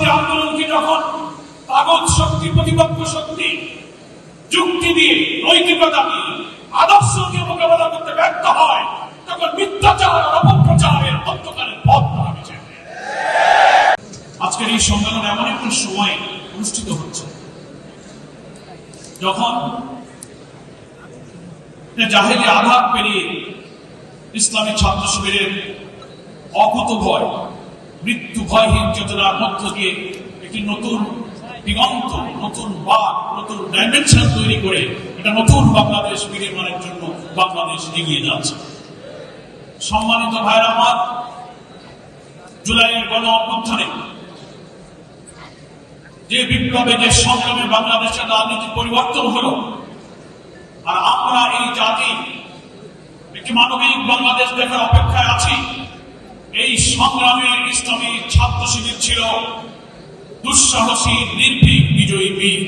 আদর্শবাদী আন্দোলনকে যখন কাগজ শক্তি, প্রতিপক্ষ শক্তি যুক্তি দিয়ে, নৈতিকতা দিয়ে, আদর্শকে মোকাবেলা করতে ব্যর্থ হয়, তখন মিথ্যাচার আর অপপ্রচারের অন্ধকারের পথ ধরা বেছে নেয়। আজকের এই সম্মেলন এমন একটা সময় অনুষ্ঠিত হচ্ছে যখন জাহেলি আঘাত পেরিয়ে ইসলামী ছাত্র শিবিরের অকুতভয়, মৃত্যু ভয়হীন চেতনার মধ্য দিয়ে একটি নতুন দিগন্ত, নতুন বাক, নতুন ডাইমেনশন তৈরি করে একটা নতুন বাংলাদেশ বিনির্মাণের জন্য বাংলাদেশ এগিয়ে যাচ্ছে। সম্মানিত ভাইরা আমার, জুলাইয়ের গণ অভ্যুত্থানে যে বিপ্লবে, যে সংগ্রামে বাংলাদেশের রাজনীতি পরিবর্তন হলো, আর আমরা এই জাতি একটি মানবিক বাংলাদেশ দেখার অপেক্ষায় আছি। এই সংগ্রামে ইসলামী ছাত্র শিবির ছিল দুঃসাহসী, নির্ভীক, বিজয়ী বীর।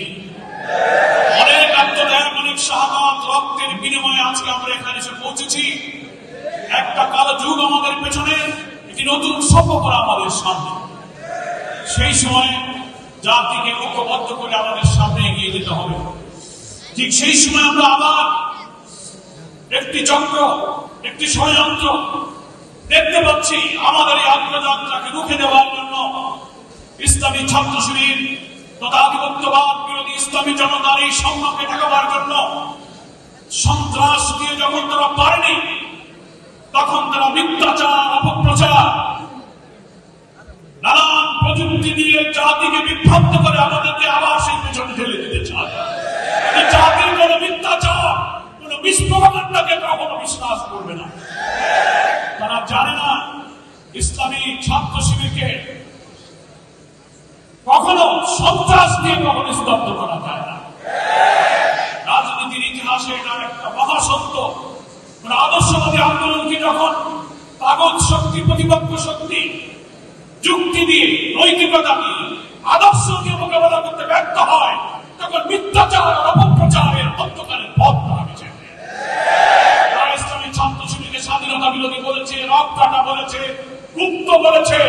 অনেক আত্মত্যাগ, অনেক শাহাদাত, রক্তের বিনিময়ে আজকে আমরা এখানে এসে পৌঁছেছি। একটা কালো যুগ আমাদের পেছনে, একটি নতুন সফর আমাদের সামনে। সেই সময় জাতিকে ঐক্যবদ্ধ করে আমাদের সামনে এগিয়ে যেতে হবে। ঠিক সেই সময় আমরা আবার একটি চক্র, একটি ষড়যন্ত্র দেখতে পাচ্ছি। আমাদের এই আগ্রযাত্রাকে রুখে দেওয়ার জন্য ইসলামী ছাত্র শিবির তথা আধিপত্যবাদ বিরোধী ইসলামী জনতার এই সংগ্রামকে ঠেকাবার জন্য সন্ত্রাস দিয়ে যখন তারা পারেনি, তখন তারা মিথ্যাচার, অপপ্রচার, নানান প্রযুক্তি দিয়ে জাতিকে বিভ্রান্ত করে আমাদেরকে আবার সেই পেছনে ঠেলে দিতে চায়। জাতির কোন মিথ্যাচার, কোন বিস্ফোরণটাকে কখনো বিশ্বাস করবে না। তারা জানে না ইসলামী ছাত্র শিবিরকে কখনো সন্ত্রাস দিয়ে কখনো স্তব্ধ করা যায় না। রাজনীতির ইতিহাসে এটা একটা মহাসত্য। আদর্শবাদী আন্দোলনকে যখন কাগজ শক্তি, প্রতিপক্ষ শক্তি যুক্তি দিয়ে, নৈতিকতা দিয়ে, আদর্শকে মোকাবেলা করতে ব্যর্থ হয়, তখন মিথ্যাচার আর অপপ্রচারের অন্ধকারের পথ ধরা বেছে নেয়। তারা ইসলামী ছাত্র শিবিরকে স্বাধীনতা বিরোধী বলেছে, রক্তটা বলেছে, গুপ্ত বলেছে,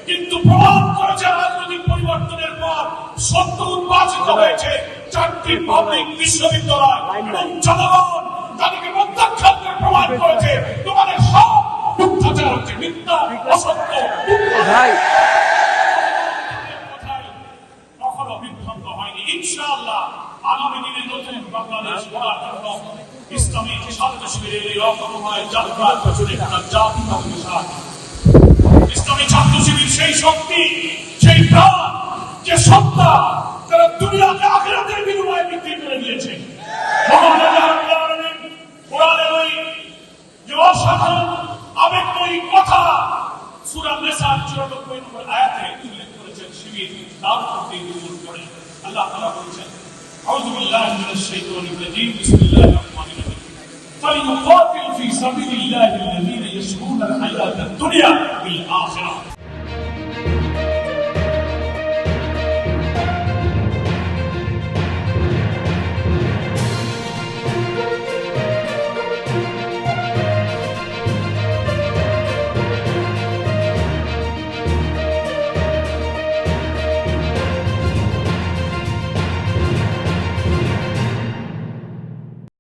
কিন্তু প্রমাণ করেছে রাজনৈতিক পরিবর্তনের পর সত্য উদ্ভাসিত হয়েছে। 4টি পাবলিক বিশ্ববিদ্যালয় এবং জনগণ তাদেরকে প্রত্যাখ্যান করে প্রমাণ করেছে তোমাদের সব মিথ্যাচার হচ্ছে, মিথ্যা, অসত্য। কখনো বিভ্রান্ত হয়নি। ইনশাআল্লাহ আগামী দিনে নতুন বাংলাদেশ গড়ার জন্য ইসলামী ছাত্র শিবিরের এই অপময় যাত্রার পেছনে একটা জাতি থাকবে। ইসলামী ছাত্র শিবির সেই শক্তি, সেই প্রাণ, যে সত্তা তারা দুনিয়াকে আখিরাতের বিনিময়ে বিক্রি করে দিয়েছে। কোরআনের ওই যে অসাধারণ আবেগময়ী কথা সূরা নিসার 94 নম্বর আয়াতে উল্লেখ করেছেন শিবির, তার প্রতি নির্ভর করে আল্লাহ তাআলা বলেছেন, আউযু বিল্লাহি মিনাশ শাইতানির রাজীম, বিসমিল্লাহির রহমানির রহিম, ফালিয়ুকাতিল ফি সাবিলিল্লাহি আল্লাযীনা ইয়াশরুনা আল হায়াতাদ দুনিয়া বিল আখিরাহ।